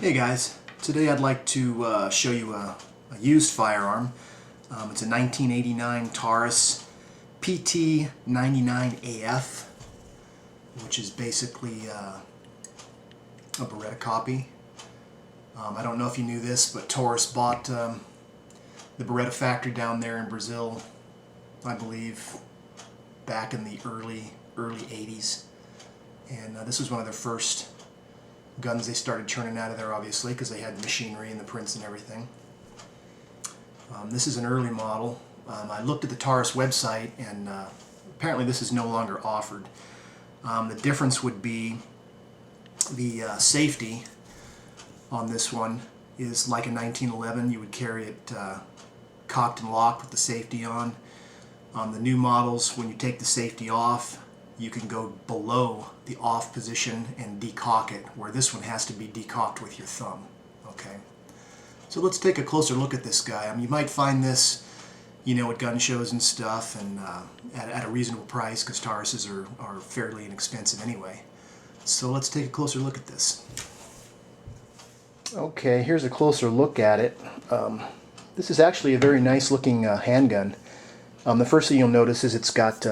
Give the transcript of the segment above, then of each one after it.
Hey guys, today I'd like to show you a used firearm. It's a 1989 Taurus PT99AF, which is basically a Beretta copy. I don't know if you knew this, but Taurus bought the Beretta factory down there in Brazil, I believe, back in the early 80s. And this was one of their first guns they started churning out of there, obviously, because they had the machinery and the prints and everything. This is an early model. I looked at the Taurus website, and apparently this is no longer offered. The difference would be the safety on this one is like a 1911. You would carry it cocked and locked with the safety on. The new models, when you take the safety off, you can go below the off position and decock it, where this one has to be decocked with your thumb. Okay, so let's take a closer look at this guy. You might find this, at gun shows and stuff, and at a reasonable price, because Tauruses are fairly inexpensive anyway. So let's take a closer look at this. Okay, here's a closer look at it. This is actually a very nice looking handgun. The first thing you'll notice is it's got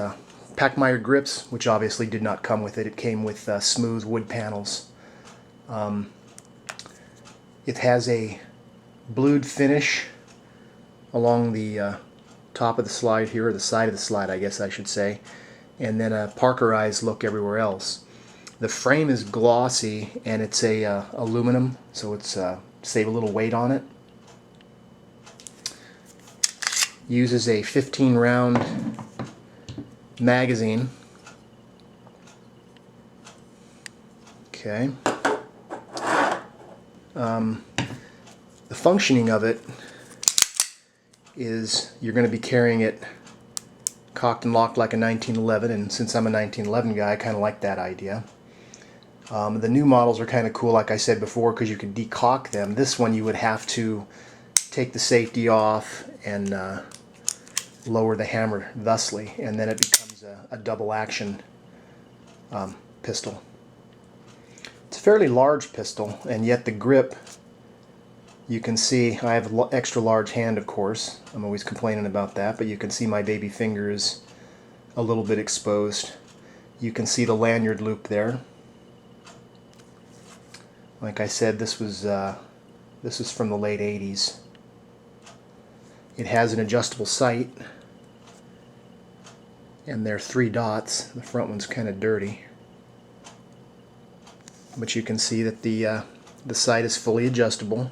Packmeyer grips, which obviously did not come with it. It came with smooth wood panels. It has a blued finish along the top of the slide here, or the side of the slide, I guess I should say, and then a parkerized look everywhere else. The frame is glossy, and it's a aluminum, so it's save a little weight on it. Uses a 15-round magazine. Okay. The functioning of it is you're going to be carrying it cocked and locked like a 1911, and since I'm a 1911 guy, I kind of like that idea. The new models are kind of cool, like I said before, because you can decock them. This one you would have to take the safety off and lower the hammer thusly, and then it becomes a double action pistol. It's a fairly large pistol, and yet the grip, you can see I have an extra large hand, of course. I'm always complaining about that, but you can see my baby finger is a little bit exposed. You can see the lanyard loop there. Like I said, this is from the late 80s. It has an adjustable sight, and there are 3 dots. The front one's kind of dirty, but you can see that the sight is fully adjustable,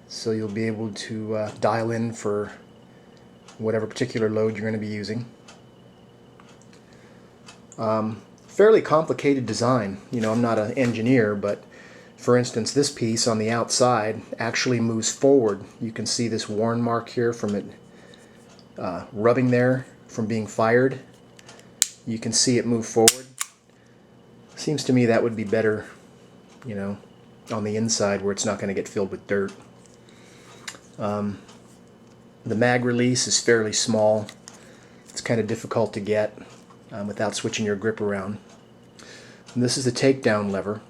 so you'll be able to dial in for whatever particular load you're going to be using. Fairly complicated design. I'm not an engineer, but for instance, this piece on the outside actually moves forward. You can see this worn mark here from it rubbing there from being fired. You can see it move forward. Seems to me that would be better, on the inside where it's not going to get filled with dirt. The mag release is fairly small. It's kind of difficult to get without switching your grip around. And this is the takedown lever,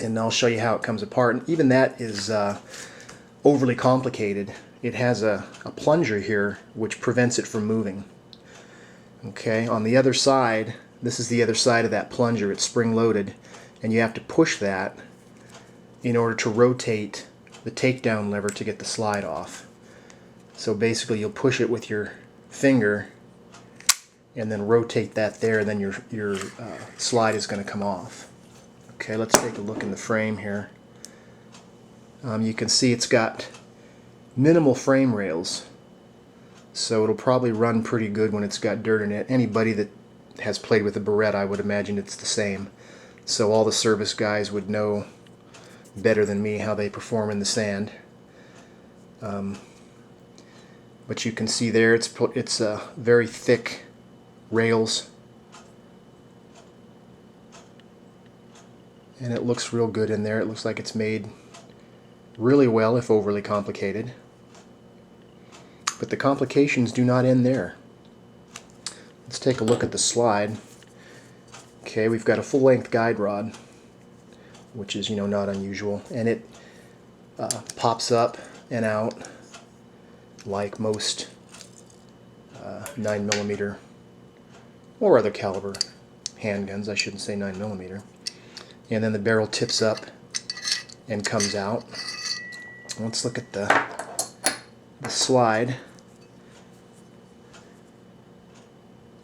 and I'll show you how it comes apart. And even that is overly complicated. It has a plunger here which prevents it from moving. Okay, on the other side, this is the other side of that plunger. It's spring-loaded, and you have to push that in order to rotate the takedown lever to get the slide off. So basically you'll push it with your finger and then rotate that there, and then your slide is going to come off. Okay, let's take a look in the frame here. You can see it's got minimal frame rails, so it'll probably run pretty good when it's got dirt in it. Anybody that has played with a Beretta, I would imagine it's the same. So all the service guys would know better than me how they perform in the sand. But you can see there it's very thick rails, and it looks real good in there. It looks like it's made really well, if overly complicated. But the complications do not end there. Let's take a look at the slide. Okay, we've got a full-length guide rod which is, you know, not unusual. And it pops up and out like most 9mm or other caliber handguns. I shouldn't say 9mm. And then the barrel tips up and comes out. Let's look at the slide.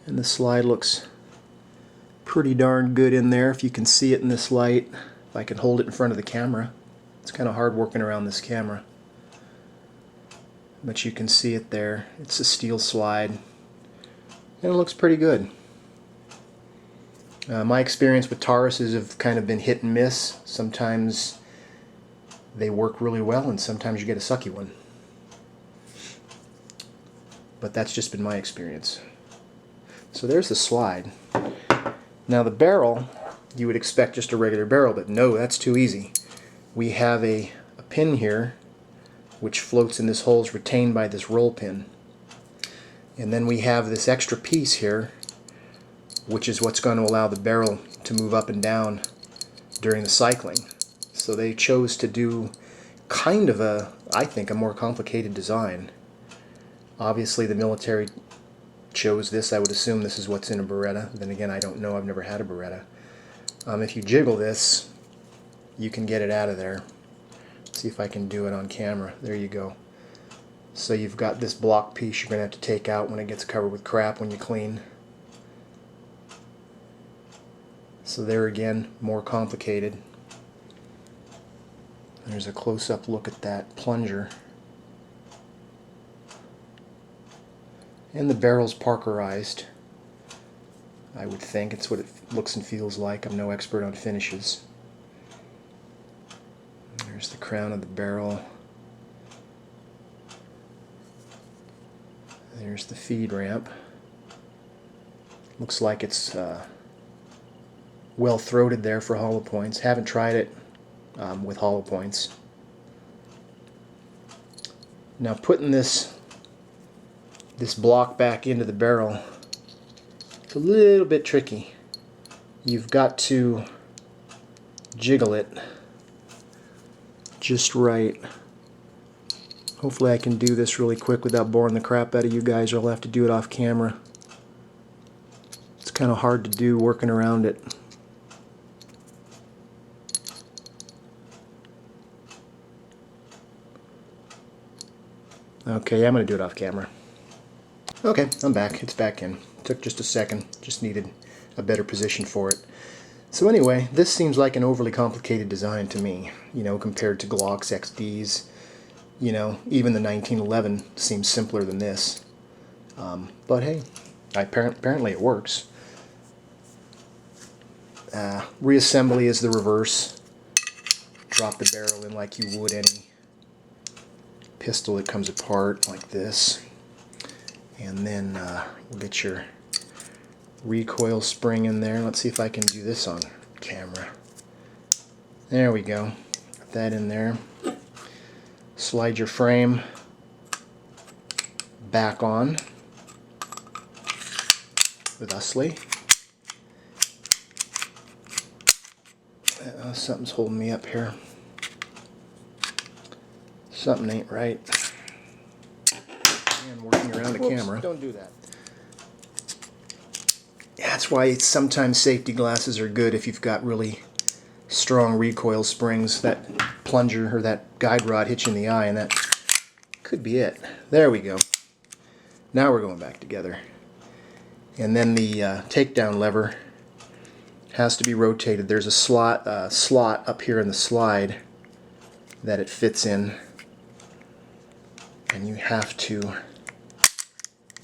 And the slide looks pretty darn good in there, if you can see it in this light. If I can hold it in front of the camera. It's kind of hard working around this camera. But you can see it there. It's a steel slide. And it looks pretty good. My experience with Tauruses have kind of been hit and miss. Sometimes they work really well and sometimes you get a sucky one. But that's just been my experience. So there's the slide. Now the barrel, you would expect just a regular barrel, but no, that's too easy. We have a pin here which floats in this hole, is retained by this roll pin. And then we have this extra piece here, which is what's going to allow the barrel to move up and down during the cycling. So they chose to do kind of a, I think, a more complicated design. Obviously the military chose this. I would assume this is what's in a Beretta. Then again, I don't know. I've never had a Beretta. If you jiggle this, you can get it out of there. See if I can do it on camera. There you go. So you've got this block piece you're going to have to take out when it gets covered with crap when you clean. So there again, more complicated. There's a close-up look at that plunger. And the barrel's parkerized. I would think it's what it looks and feels like. I'm no expert on finishes. There's the crown of the barrel. There's the feed ramp. Looks like it's well throated there for hollow points. Haven't tried it with hollow points. Now putting this block back into the barrel, it's a little bit tricky. You've got to jiggle it just right. Hopefully I can do this really quick without boring the crap out of you guys, or I'll have to do it off camera. It's kind of hard to do working around it. Okay, I'm going to do it off camera. Okay, I'm back. It's back in. Took just a second. Just needed a better position for it. So anyway, this seems like an overly complicated design to me, you know, compared to Glocks, XDs. You know, even the 1911 seems simpler than this. But hey, apparently it works. Reassembly is the reverse. Drop the barrel in like you would any pistol. It comes apart like this. And then we'll get your recoil spring in there. Let's see if I can do this on camera. There we go. Got that in there. Slide your frame back on thusly. Something's holding me up here. Something ain't right. And working around the camera. Don't do that. That's why sometimes safety glasses are good if you've got really strong recoil springs. That plunger or that guide rod hits you in the eye, and that could be it. There we go. Now we're going back together. And then the takedown lever has to be rotated. There's a slot up here in the slide that it fits in, and you have to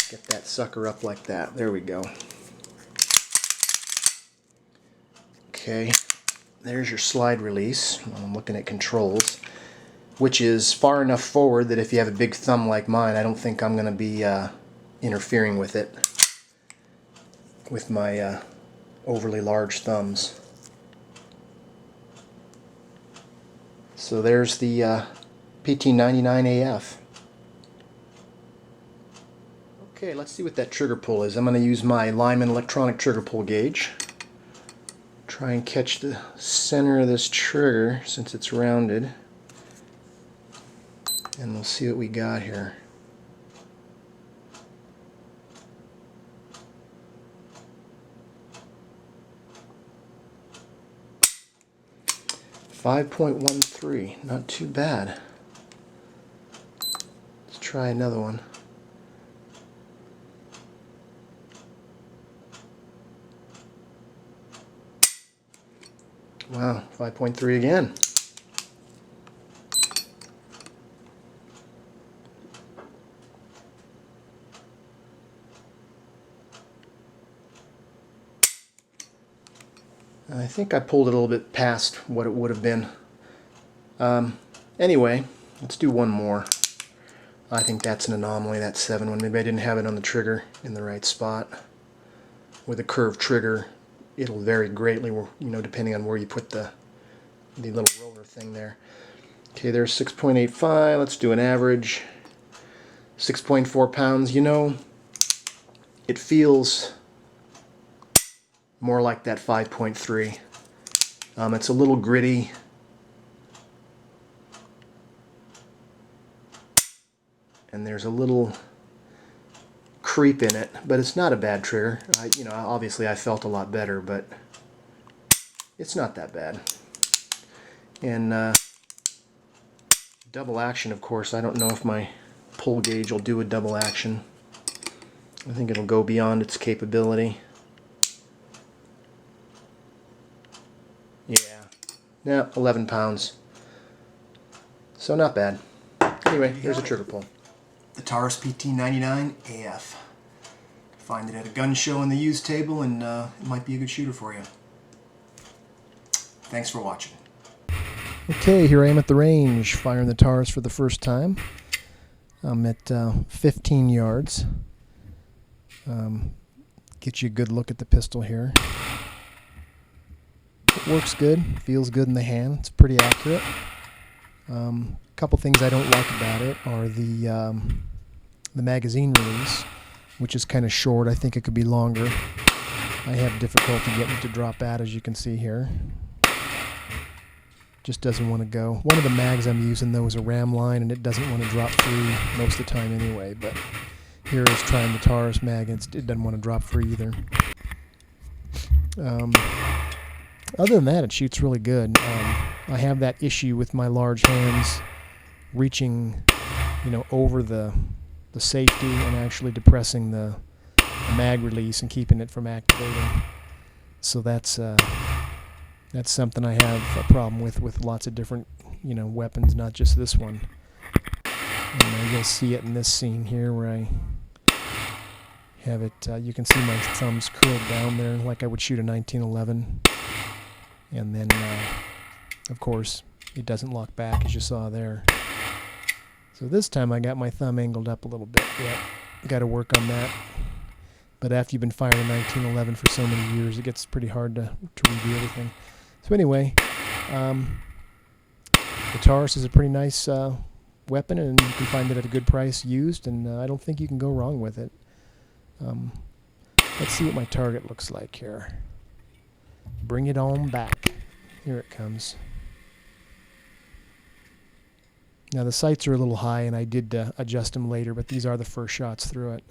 get that sucker up like that. There we go. Okay, there's your slide release. I'm looking at controls, which is far enough forward that if you have a big thumb like mine, I don't think I'm going to be interfering with it with my overly large thumbs. So there's the PT99AF. Okay, let's see what that trigger pull is. I'm going to use my Lyman electronic trigger pull gauge. Try and catch the center of this trigger since it's rounded, and we'll see what we got here. .13, not too bad. Let's try another one. Wow, 5.3 again. I think I pulled it a little bit past what it would have been. Anyway, let's do one more. I think that's an anomaly, that 7 one. Maybe I didn't have it on the trigger in the right spot. With a curved trigger, it'll vary greatly, depending on where you put the little roller thing there. Okay, there's 6.85. Let's do an average. 6.4 pounds. It feels more like that 5.3. It's a little gritty. And there's a little creep in it, but it's not a bad trigger. Obviously I felt a lot better, but it's not that bad. And double action, of course, I don't know if my pull gauge will do a double action. I think it'll go beyond its capability. Yeah, 11 pounds. So not bad. Anyway, here's a trigger pull. The Taurus PT99AF. Find it at a gun show in the used table, and it might be a good shooter for you. Thanks for watching. Okay, here I am at the range, firing the Taurus for the first time. I'm at 15 yards. Get you a good look at the pistol here. It works good, feels good in the hand. It's pretty accurate. A couple things I don't like about it are the magazine release, which is kind of short. I think it could be longer. I have difficulty getting it to drop out, as you can see here. Just doesn't want to go. One of the mags I'm using, though, is a ram line, and it doesn't want to drop free most of the time anyway. But here is trying the Taurus mag, and it doesn't want to drop free either. Other than that, it shoots really good. I have that issue with my large hands reaching, over the safety and actually depressing the mag release and keeping it from activating. So that's something I have a problem with lots of different, weapons, not just this one. And you'll see it in this scene here where I have it. You can see my thumbs curled down there like I would shoot a 1911. And then, of course, it doesn't lock back, as you saw there. So this time I got my thumb angled up a little bit. Yeah, got to work on that. But after you've been firing a 1911 for so many years, it gets pretty hard to redo everything. So anyway, the Taurus is a pretty nice weapon, and you can find it at a good price used, and I don't think you can go wrong with it. Let's see what my target looks like here. Bring it on back. Here it comes. Now the sights are a little high, and I did adjust them later, but these are the first shots through it.